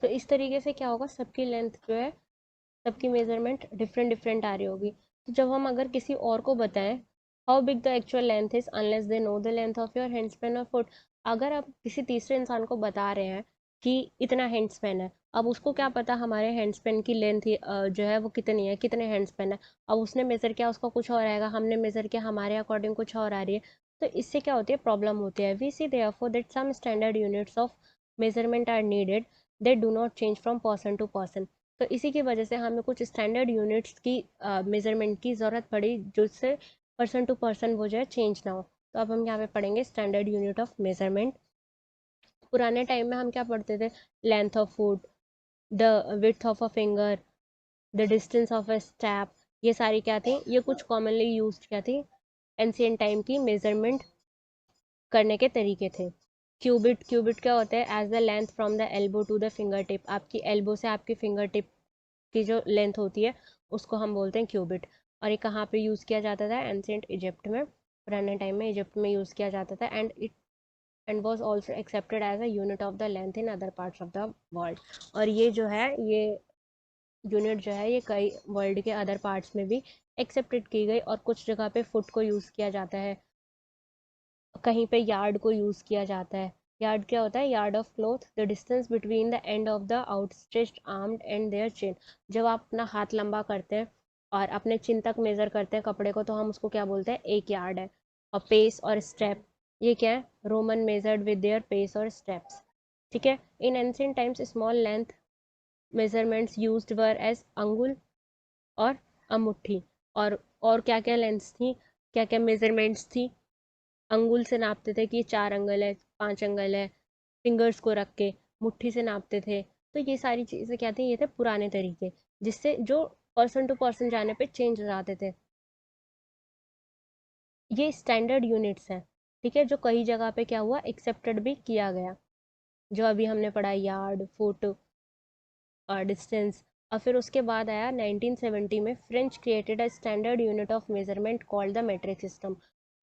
तो इस तरीके से क्या होगा, सबकी लेंथ जो है, सबकी मेजरमेंट डिफरेंट डिफरेंट आ रही होगी। तो जब हम अगर किसी और को बताएं how big the actual length is unless they know the length of your hand Spain और फुट, अगर आप किसी तीसरे इंसान को बता रहे हैं कि इतना हैंड स्पेन है, अब उसको क्या पता हमारे हैंड स्पेन की लेंथ जो है वो कितनी है, कितने हैंड स्पेन है। अब उसने मेज़र किया, उसका कुछ और आएगा, हमने मेज़र किया, हमारे अकॉर्डिंग कुछ और आ रही है। तो इससे क्या होती है, प्रॉब्लम होती है। We see therefore that some standard units of measurement are needed, they do not change from person to person. तो इसी की वजह से हमें कुछ स्टैंडर्ड यूनिट्स की मेजरमेंट की ज़रूरत पड़ी, जिससे पर्सन टू पर्सन वो जो है चेंज ना हो। तो अब हम यहाँ पे पढ़ेंगे स्टैंडर्ड यूनिट ऑफ मेजरमेंट। पुराने टाइम में हम क्या पढ़ते थे, length of foot, the width of a finger, the distance of a step, ये सारी क्या थी, ये कुछ कॉमनली यूज क्या थी, एंशियंट टाइम की मेजरमेंट करने के तरीके थे। क्यूबिट, क्यूबिट क्या होता है, as the length from the elbow to the finger tip, आपकी एल्बो से आपकी फिंगर टिप की जो लेंथ होती है उसको हम बोलते हैं क्यूबिट। और ये कहाँ पे यूज़ किया जाता था, एंशियंट इजिप्ट में, पुराने टाइम में इजिप्ट में यूज़ किया जाता था। And was also accepted as a unit of the length in other parts of the world. और ये जो है, ये यूनिट जो है ये कई वर्ल्ड के अदर पार्ट्स में भी एक्सेप्टेड की गई। और कुछ जगह पे फुट को यूज़ किया जाता है, कहीं पे यार्ड को यूज़ किया जाता है। यार्ड क्या होता है, yard of cloth, the distance between the end of the outstretched arm and their chin. जब आप अपना हाथ लंबा करते हैं और अपने चिन तक मेज़र करते हैं कपड़े को, तो हम उसको क्या बोलते हैं, एक यार्ड है। और पेस और स्टेप, ये क्या है, Roman measured with their pace और स्टेप्स। ठीक है। In ancient times small length measurements used were as angul और अमुट्ठी। और क्या क्या लेंथ्स थी, क्या क्या मेजरमेंट्स थी, अंगुल से नापते थे कि 4 अंगल है, 5 अंगल है, फिंगर्स को रख के मुट्ठी से नापते थे। तो ये सारी चीज़ें क्या थी, ये थे पुराने तरीके, जिससे जो पर्सन टू पर्सन जाने पे चेंज हो जाते थे। ये स्टैंडर्ड यूनिट्स हैं, ठीक है, जो कई जगह पे क्या हुआ, एक्सेप्टेड भी किया गया, जो अभी हमने पढ़ा, यार्ड, फुट और डिस्टेंस। और फिर उसके बाद आया 1970 में, French created a standard unit of measurement called the metric system.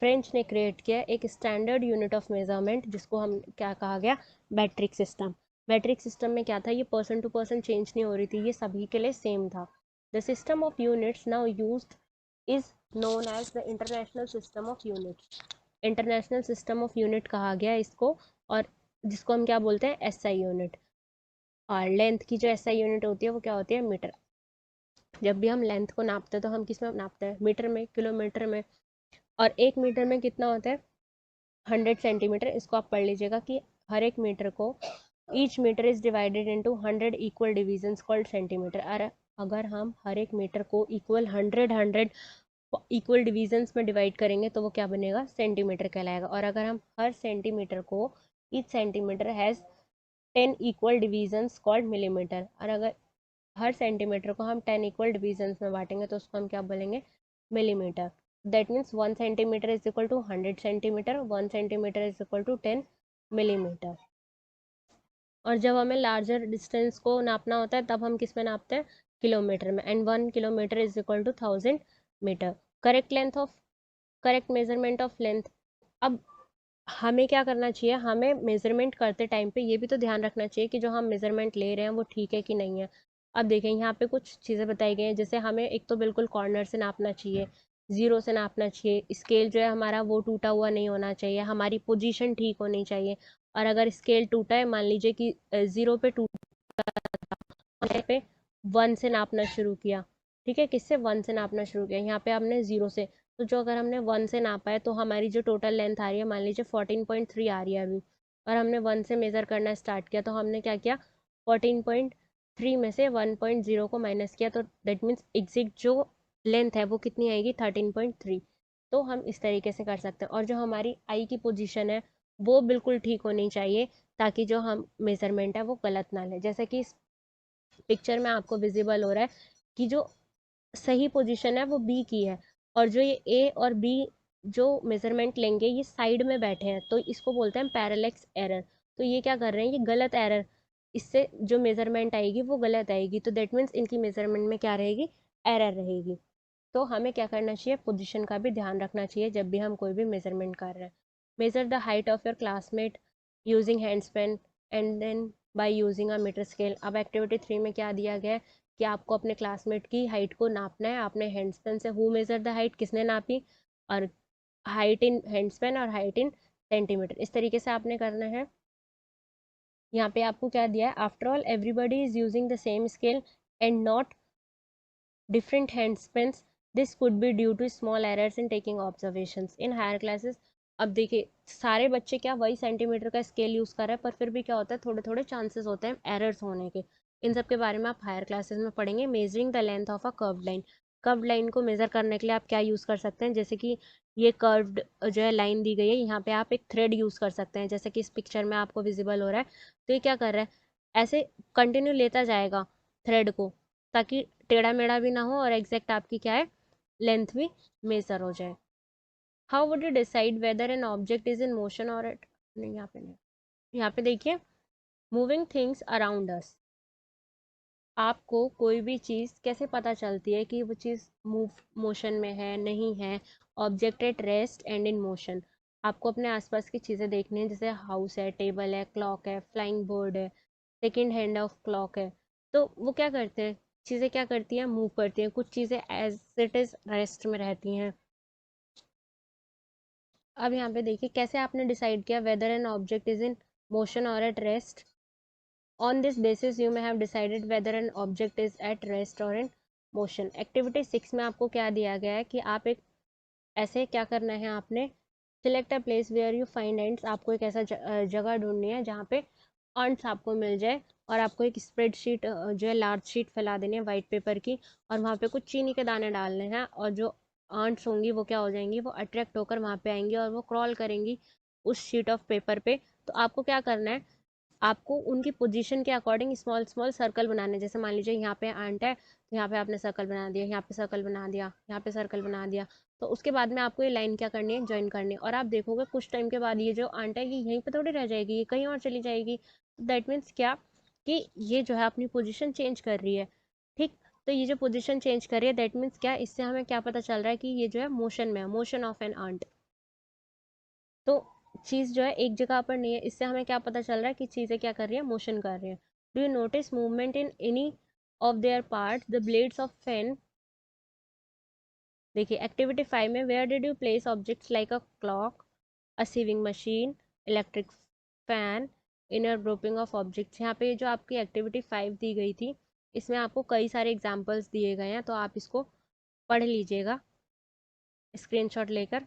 French ने क्रिएट किया एक स्टैंडर्ड यूनिट ऑफ मेजरमेंट, जिसको हम क्या कहा गया, मैट्रिक सिस्टम। मैट्रिक सिस्टम में क्या था, ये पर्सन टू पर्सन चेंज नहीं हो रही थी, ये सभी के लिए सेम था। The system of units now used is known as the international system of unit. International system of unit कहा गया इसको, और जिसको हम क्या बोलते हैं, एसआई यूनिट। और लेंथ की जो एसआई यूनिट होती है वो क्या होती है, मीटर। जब भी हम लेंथ को नापते हैं तो हम किस में नापते हैं, मीटर में, किलोमीटर में। और 1 मीटर में कितना होता है, 100 सेंटीमीटर। इसको आप पढ़ लीजिएगा कि हर एक मीटर को, each metre is divided into 100 equal divisions called centimetre. अगर हम हर एक मीटर को इक्वल 100 इक्वल डिविजन्स में डिवाइड करेंगे तो वो क्या बनेगा, सेंटीमीटर कहलाएगा। और अगर हम हर सेंटीमीटर को, each centimetre has 10 equal divisions called millimetre. और अगर हर सेंटीमीटर को हम 10 इक्वल डिविजन्स में बांटेंगे तो उसको हम क्या बोलेंगे, millimetre. That means 1 centimetre is equal to 100 centimetre, 1 centimetre is equal to 10 millimetre. और जब हमें लार्जर डिस्टेंस को नापना होता है तब हम किस में नापते हैं, किलोमीटर में। And 1 kilometre is equal to 1000 metre. Correct length of, correct measurement of length. अब हमें क्या करना चाहिए, हमें मेजरमेंट करते टाइम पे ये भी तो ध्यान रखना चाहिए कि जो हम मेजरमेंट ले रहे हैं वो ठीक है कि नहीं है। अब देखें यहाँ पे कुछ चीज़ें बताई गई हैं, जैसे हमें एक तो बिल्कुल कॉर्नर से नापना चाहिए, ज़ीरो से नापना चाहिए, स्केल जो है हमारा वो टूटा हुआ नहीं होना चाहिए, हमारी पोजीशन ठीक होनी चाहिए। और अगर स्केल टूटा है, मान लीजिए कि ज़ीरो पे टूटा था, पे 1 से नापना शुरू किया, ठीक है, किससे, 1 से नापना शुरू किया, यहाँ पे हमने 0 से। तो जो अगर हमने 1 से नापा है तो हमारी जो टोटल लेंथ आ रही है, मान लीजिए 14.3 आ रही है अभी, और हमने 1 से मेज़र करना स्टार्ट किया, तो हमने क्या किया, 14.3 में से 1.0 को माइनस किया, तो दैट मीन्स एग्जैक्ट जो लेंथ है वो कितनी आएगी, 13.3। तो हम इस तरीके से कर सकते हैं। और जो हमारी आई की पोजीशन है वो बिल्कुल ठीक होनी चाहिए, ताकि जो हम मेजरमेंट है वो गलत ना ले। जैसे कि इस पिक्चर में आपको विजिबल हो रहा है कि जो सही पोजीशन है वो बी की है, और जो ये ए और बी जो मेजरमेंट लेंगे ये साइड में बैठे हैं, तो इसको बोलते हैं पैरेलैक्स एरर। तो ये क्या कर रहे हैं, ये गलत एरर, इससे जो मेजरमेंट आएगी वो गलत आएगी, तो दैट मीन्स इनकी मेजरमेंट में क्या रहेगी, एरर रहेगी। तो हमें क्या करना चाहिए, पोजीशन का भी ध्यान रखना चाहिए जब भी हम कोई भी मेजरमेंट कर रहे हैं। Measure the height of your classmate using hand span and then by using a metre scale. अब एक्टिविटी 3 में क्या दिया गया है कि आपको अपने क्लासमेट की हाइट को नापना है। आपने हैंडस्पेन से हु मेजर द हाइट, किसने नापी, और हाइट इन हैंडस्पेन और हाइट इन सेंटीमीटर, इस तरीके से आपने करना है। यहाँ पे आपको क्या दिया है, after all everybody is using the same scale and not different handspans. This could be due to small errors in taking observations in higher classes. अब देखिए सारे बच्चे क्या वही सेंटीमीटर का स्केल यूज़ कर रहे हैं, पर फिर भी क्या होता है, थोड़े थोड़े चांसेस होते हैं एरर्स होने के। इन सब के बारे में आप हायर क्लासेस में पढ़ेंगे। Measuring the length of a curved line, curved line को मेजर करने के लिए आप क्या यूज़ कर सकते हैं, जैसे कि ये कर्व्ड जो है लाइन दी गई है, यहाँ पे आप एक थ्रेड यूज़ कर सकते हैं, जैसे कि इस पिक्चर में आपको विजिबल हो रहा है। तो ये क्या कर रहा है, ऐसे कंटिन्यू लेता जाएगा थ्रेड को, ताकि टेढ़ा मेढ़ा भी ना हो और एग्जैक्ट आपकी क्या है लेंथ भी मेजर हो जाए। How would you decide whether an object is in motion और इट, नहीं यहाँ पे नहीं, यहाँ पे देखिए मूविंग थिंग्स अराउंड अस। आपको कोई भी चीज़ कैसे पता चलती है कि वो चीज़ मूव मोशन में है नहीं है। Object at rest and in motion, आपको अपने आसपास की चीज़ें देखनी है, जैसे हाउस है, टेबल है, क्लॉक है, फ्लाइंग बोर्ड है, सेकेंड हैंड ऑफ क्लॉक है। तो वो क्या करते हैं, चीज़ें क्या करती हैं, मूव करती हैं। कुछ चीज़ें एज इट इज़ रेस्ट में रहती हैं। अब यहाँ पे देखिए कैसे आपने डिसाइड किया whether an object is in motion और at rest. On this basis you may have decided whether an object is at rest और इन मोशन। एक्टिविटी 6 में आपको क्या दिया गया है कि आप एक ऐसे क्या करना है, आपने select a place where you find ends, आपको एक ऐसा जगह ढूंढनी है जहाँ पे अंट्स आपको मिल जाए, और आपको एक स्प्रेडशीट जो है लार्ज शीट फैला देनी है वाइट पेपर की, और वहाँ पे कुछ चीनी के दाने डालने हैं, और जो आंट्स होंगी वो क्या हो जाएंगी, वो अट्रैक्ट होकर वहाँ पे आएंगी और वो क्रॉल करेंगी उस शीट ऑफ पेपर पे। तो आपको क्या करना है, आपको उनकी पोजीशन के अकॉर्डिंग स्मॉल स्मॉल सर्कल बनाने, जैसे मान लीजिए यहाँ पे आंट है तो यहाँ पे आपने सर्कल बना दिया, यहाँ पे सर्कल बना दिया, यहाँ पे सर्कल बना दिया। तो उसके बाद में आपको ये लाइन क्या करनी है, ज्वाइन करनी है। और आप देखोगे कुछ टाइम के बाद ये जो आंट है ये यहीं पे थोड़ी रह जाएगी, ये कहीं और चली जाएगी। दैट मीन्स क्या, कि ये जो है अपनी पोजिशन चेंज कर रही है। ठीक, तो ये जो पोजिशन चेंज कर रही है दैट मीन्स क्या, इससे हमें क्या पता चल रहा है कि ये जो है मोशन में है, मोशन ऑफ एन आंट। तो चीज़ जो है एक जगह पर नहीं है, इससे हमें क्या पता चल रहा है कि चीज़ें क्या कर रही है, मोशन कर रही है। Do you notice movement in any of their part, the blades of fan. देखिए एक्टिविटी 5 में where did you place objects like a clock, a sewing machine, electric fan, inner grouping of objects. यहाँ पे जो आपकी activity 5 दी गई थी, इसमें आपको कई सारे एग्जाम्पल्स दिए गए हैं, तो आप इसको पढ़ लीजिएगा स्क्रीनशॉट लेकर।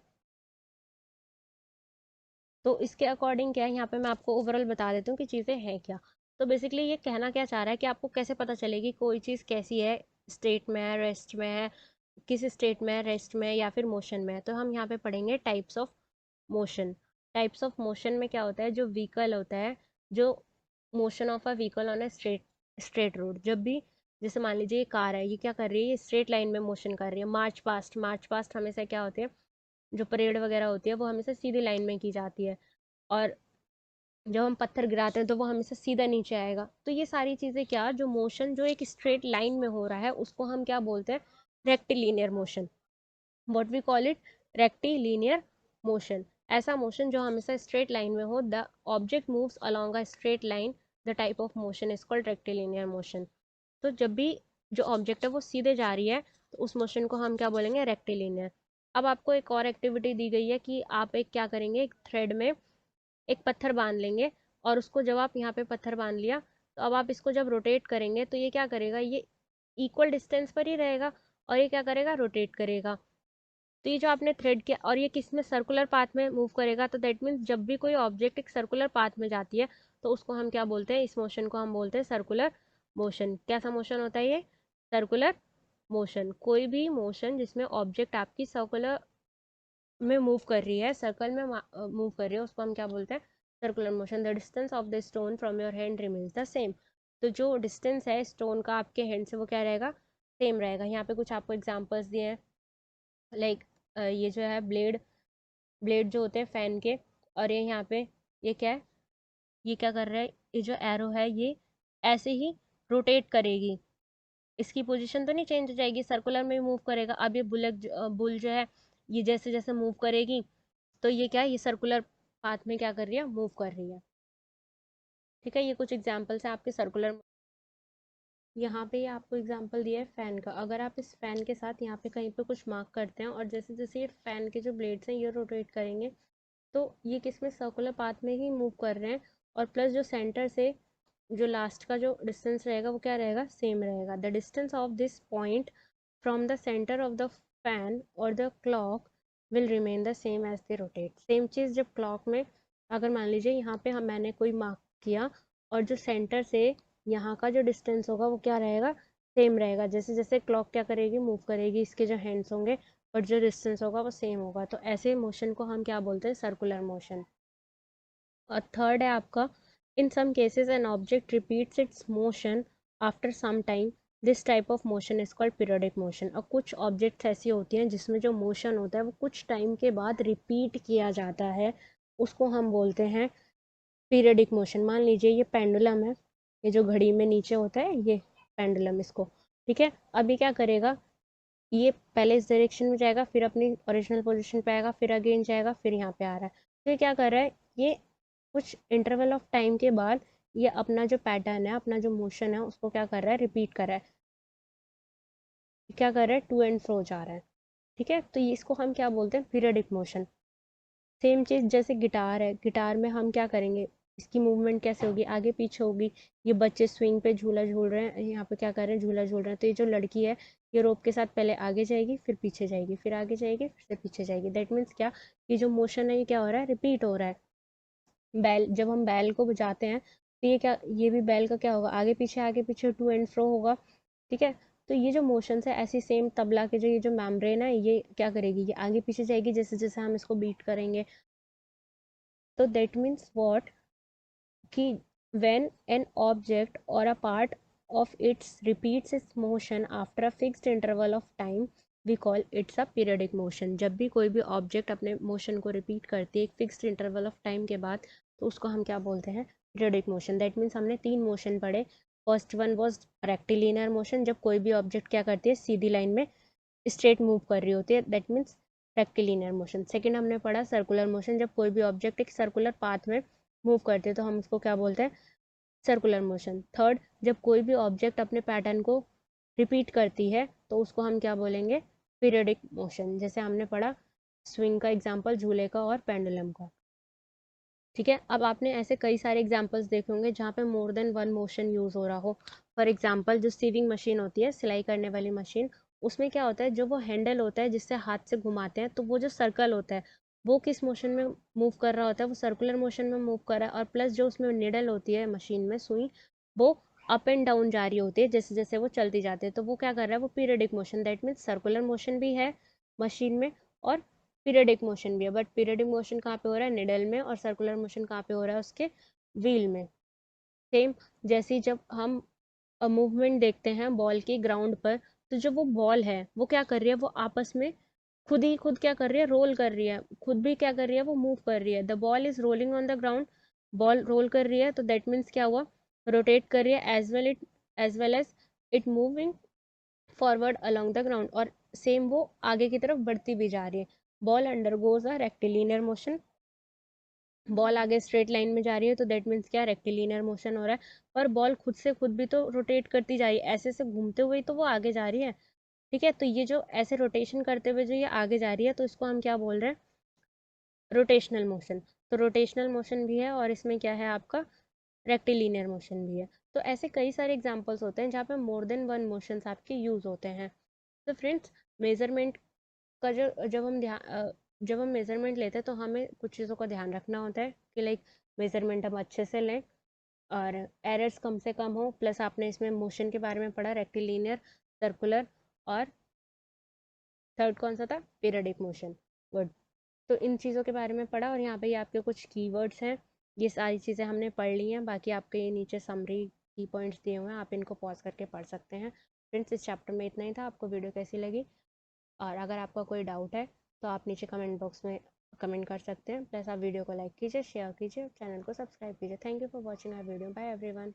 तो इसके अकॉर्डिंग क्या है, यहाँ पे मैं आपको ओवरऑल बता देती हूँ कि चीज़ें हैं क्या। तो बेसिकली ये कहना क्या चाह रहा है कि आपको कैसे पता चलेगी कोई चीज़ कैसी है, स्टेट में है, रेस्ट में है, किस स्टेट में है, रेस्ट में है या फिर मोशन में है। तो हम यहाँ पे पढ़ेंगे types of motion. Types of motion में क्या होता है, जो व्हीकल होता है, जो motion of a vehicle on a straight road, जब भी जैसे मान लीजिए ये कार है, ये क्या कर रही है, ये स्ट्रेट लाइन में मोशन कर रही है। मार्च पास्ट, मार्च पास्ट हमेशा क्या होती है, जो परेड वगैरह होती है वो हमेशा सीधी लाइन में की जाती है, और जब हम पत्थर गिराते हैं तो वो हमेशा सीधा नीचे आएगा। तो ये सारी चीज़ें क्या, जो मोशन जो एक स्ट्रेट लाइन में हो रहा है उसको हम क्या बोलते हैं, rectilinear motion. What we call it, rectilinear motion. ऐसा मोशन जो हमेशा स्ट्रेट लाइन में हो, the object moves along a straight line, the type of motion is called rectilinear motion. तो जब भी जो ऑब्जेक्ट है वो सीधे जा रही है तो उस मोशन को हम क्या बोलेंगे, रेक्टिलीनियर। अब आपको एक और एक्टिविटी दी गई है कि आप एक क्या करेंगे, एक थ्रेड में एक पत्थर बांध लेंगे, और उसको जब आप यहाँ पे पत्थर बांध लिया तो अब आप इसको जब रोटेट करेंगे तो ये क्या करेगा, ये इक्वल डिस्टेंस पर ही रहेगा, और ये क्या करेगा, रोटेट करेगा। तो ये जो आपने थ्रेड किया, और ये किस में, सर्कुलर पाथ में मूव करेगा। तो दैट मीन्स जब भी कोई ऑब्जेक्ट एक सर्कुलर पाथ में जाती है तो उसको हम क्या बोलते हैं, इस मोशन को हम बोलते हैं सर्कुलर मोशन। कैसा मोशन होता है ये, सर्कुलर मोशन। कोई भी मोशन जिसमें ऑब्जेक्ट आपकी सर्कुलर में मूव कर रही है, सर्कल में मूव कर रही है, उसको हम क्या बोलते हैं, circular motion. The distance of the stone from your hand remains the same. तो जो डिस्टेंस है स्टोन का आपके हैंड से वो क्या रहेगा, सेम रहेगा। यहाँ पे कुछ आपको एग्जांपल्स दिए हैं, लाइक ये जो है ब्लेड, ब्लेड जो होते हैं फैन के, और ये यहाँ पे ये क्या है, ये क्या कर रहा है, ये जो एरो है ये ऐसे ही रोटेट करेगी, इसकी पोजीशन तो नहीं चेंज हो जाएगी, सर्कुलर में मूव करेगा। अब ये बुल जो है ये जैसे जैसे मूव करेगी तो ये क्या है, ये सर्कुलर पाथ में क्या कर रही है, मूव कर रही है। ठीक है, ये कुछ एग्जाम्पल्स है आपके सर्कुलर। यहाँ पे आपको एग्जांपल दिया है फ़ैन का। अगर आप इस फ़ैन के साथ यहाँ पे कहीं पे कुछ मार्क करते हैं और जैसे जैसे ये फ़ैन के जो ब्लेड्स हैं ये रोटेट करेंगे, तो ये किस में सर्कुलर पाथ में ही मूव कर रहे हैं। और प्लस जो सेंटर से जो लास्ट का जो डिस्टेंस रहेगा वो क्या रहेगा, सेम रहेगा। The distance of this point from the centre of the fan और the clock will remain the same as they rotate. Same चीज़ जब क्लॉक में, अगर मान लीजिए यहाँ पे मैंने कोई मार्क किया और जो सेंटर से यहाँ का जो डिस्टेंस होगा वो क्या रहेगा, सेम रहेगा। जैसे जैसे क्लॉक क्या करेगी, मूव करेगी, इसके जो हैंड्स होंगे और जो डिस्टेंस होगा वो सेम होगा। तो ऐसे मोशन को हम क्या बोलते हैं, सर्कुलर मोशन। और थर्ड है आपका, in some cases an object repeats its motion after some time, this type of motion is called periodic motion. और कुछ ऑब्जेक्ट्स ऐसी होती हैं जिसमें जो मोशन होता है वो कुछ टाइम के बाद रिपीट किया जाता है, उसको हम बोलते हैं पीरियडिक मोशन। मान लीजिए ये पेंडुलम है, ये जो घड़ी में नीचे होता है ये पेंडुलम, इसको ठीक है, अभी क्या करेगा, ये पहले इस डायरेक्शन में जाएगा, फिर अपनी ओरिजिनल पोजीशन पे आएगा, फिर अगेन जाएगा, फिर यहाँ पे आ रहा है। तो ये क्या कर रहा है, ये कुछ इंटरवल ऑफ टाइम के बाद ये अपना जो पैटर्न है, अपना जो मोशन है उसको क्या कर रहा है, रिपीट कर रहा है। क्या कर रहा है, टू एंड फ्रो जा रहा है। ठीक है, तो ये इसको हम क्या बोलते हैं, पीरियडिक मोशन। सेम चीज़ जैसे गिटार है, गिटार में हम क्या करेंगे, इसकी मूवमेंट कैसे होगी, आगे पीछे होगी। ये बच्चे स्विंग पे झूला झूल रहे हैं, यहाँ पे क्या कर रहे हैं, झूला झूल रहे हैं। तो ये जो लड़की है ये रोप के साथ पहले आगे जाएगी, फिर पीछे जाएगी, फिर आगे जाएगी, फिर से पीछे जाएगी। दैट मीन्स क्या, ये जो मोशन है ये क्या हो रहा है, रिपीट हो रहा है। बैल, जब हम बैल को बजाते हैं तो ये क्या, ये भी बैल का क्या होगा, आगे पीछे टू एंड फ्रो होगा। ठीक है, तो ये जो मोशन है ऐसी सेम तबला के जो ये जो मेम्ब्रेन है ये क्या करेगी, ये आगे पीछे जाएगी जैसे जैसे हम इसको बीट करेंगे। तो दैट मीन्स व्हाट, कि when an object or a part of its repeats its motion after a fixed interval of time, we call it's a periodic motion। जब भी कोई भी ऑब्जेक्ट अपने मोशन को रिपीट करती है एक फिक्स्ड इंटरवल ऑफ टाइम के बाद, तो उसको हम क्या बोलते हैं, पीरियोडिक मोशन। दैट मीन्स हमने 3 मोशन पढ़े। First one was rectilinear motion, जब कोई भी ऑब्जेक्ट क्या करती है, सीधी लाइन में स्ट्रेट मूव कर रही होती है, that means rectilinear motion. Second हमने पढ़ा सर्कुलर मोशन, जब कोई भी ऑब्जेक्ट एक सर्कुलर पाथ में मूव करते हैं तो हम उसको क्या बोलते हैं, सर्कुलर मोशन। थर्ड, जब कोई भी ऑब्जेक्ट अपने पैटर्न को रिपीट करती है तो उसको हम क्या बोलेंगे, पीरियोडिक मोशन। जैसे हमने पढ़ा स्विंग का एग्जाम्पल, झूले का और पेंडुलम का। ठीक है, अब आपने ऐसे कई सारे एग्जाम्पल्स देखे होंगे जहाँ पे more than one motion use हो रहा हो। फॉर एग्जाम्पल जो सीविंग मशीन होती है, सिलाई करने वाली मशीन, उसमें क्या होता है, जो वो हैंडल होता है जिससे हाथ से घुमाते हैं, तो वो जो सर्कल होता है वो किस मोशन में मूव कर रहा होता है, वो सर्कुलर मोशन में मूव कर रहा है। और प्लस जो उसमें निडल होती है मशीन में, सुई, वो अप एंड डाउन जा रही होती है जैसे जैसे वो चलती जाती है। तो वो क्या कर रहा है, वो periodic motion. That means circular motion भी है मशीन में और पीरियडिक मोशन भी है। बट पीरियडिक मोशन कहाँ पे हो रहा है, निडल में, और सर्कुलर मोशन कहाँ पे हो रहा है, उसके व्हील में। सेम जैसे जब हम मूवमेंट देखते हैं बॉल की ग्राउंड पर, तो जो वो बॉल है वो क्या कर रही है, वो आपस में खुद ही खुद क्या कर रही है, रोल कर रही है, खुद भी क्या कर रही है, वो मूव कर रही है। The ball is rolling on the ground, ball roll कर रही है, तो दैट मीन्स क्या हुआ, रोटेट कर रही है, as well as it moving forward along the ground. और सेम वो आगे की तरफ बढ़ती भी जा रही है। Ball undergoes a rectilinear motion, ball आगे स्ट्रेट लाइन में जा रही है, तो दैट मीन्स क्या, रेक्टिलिनियर मोशन हो रहा है। पर बॉल खुद से खुद भी तो रोटेट करती जा रही है, ऐसे ऐसे घूमते हुए ही तो वो आगे जा रही है। ठीक है, तो ये जो ऐसे रोटेशन करते हुए जो ये आगे जा रही है, तो इसको हम क्या बोल रहे हैं, रोटेशनल मोशन। तो रोटेशनल मोशन भी है और इसमें क्या है आपका, रेक्टिलिनियर मोशन भी है। तो ऐसे कई सारे एग्जांपल्स होते हैं जहाँ पे मोर देन वन मोशंस आपके यूज होते हैं। तो फ्रेंड्स, मेजरमेंट का जो जब हम मेजरमेंट लेते हैं तो हमें कुछ चीज़ों का ध्यान रखना होता है कि लाइक मेजरमेंट हम अच्छे से लें और एरर्स कम से कम हो। प्लस आपने इसमें मोशन के बारे में पढ़ा, रेक्टिलिनियर, सर्कुलर, और थर्ड कौन सा था, पीरियडिक मोशन। गुड। तो इन चीज़ों के बारे में पढ़ा और यहाँ पे ये आपके कुछ कीवर्ड्स हैं, ये सारी चीज़ें हमने पढ़ ली हैं। बाकी आपके ये नीचे समरी की पॉइंट्स दिए हुए हैं, आप इनको पॉज करके पढ़ सकते हैं। फ्रेंड्स, इस चैप्टर में इतना ही था। आपको वीडियो कैसी लगी, और अगर आपका कोई डाउट है तो आप नीचे कमेंट बॉक्स में कमेंट कर सकते हैं। प्लस आप वीडियो को लाइक कीजिए, शेयर कीजिए, चैनल को सब्सक्राइब कीजिए। Thank you for watching our video. Bye everyone.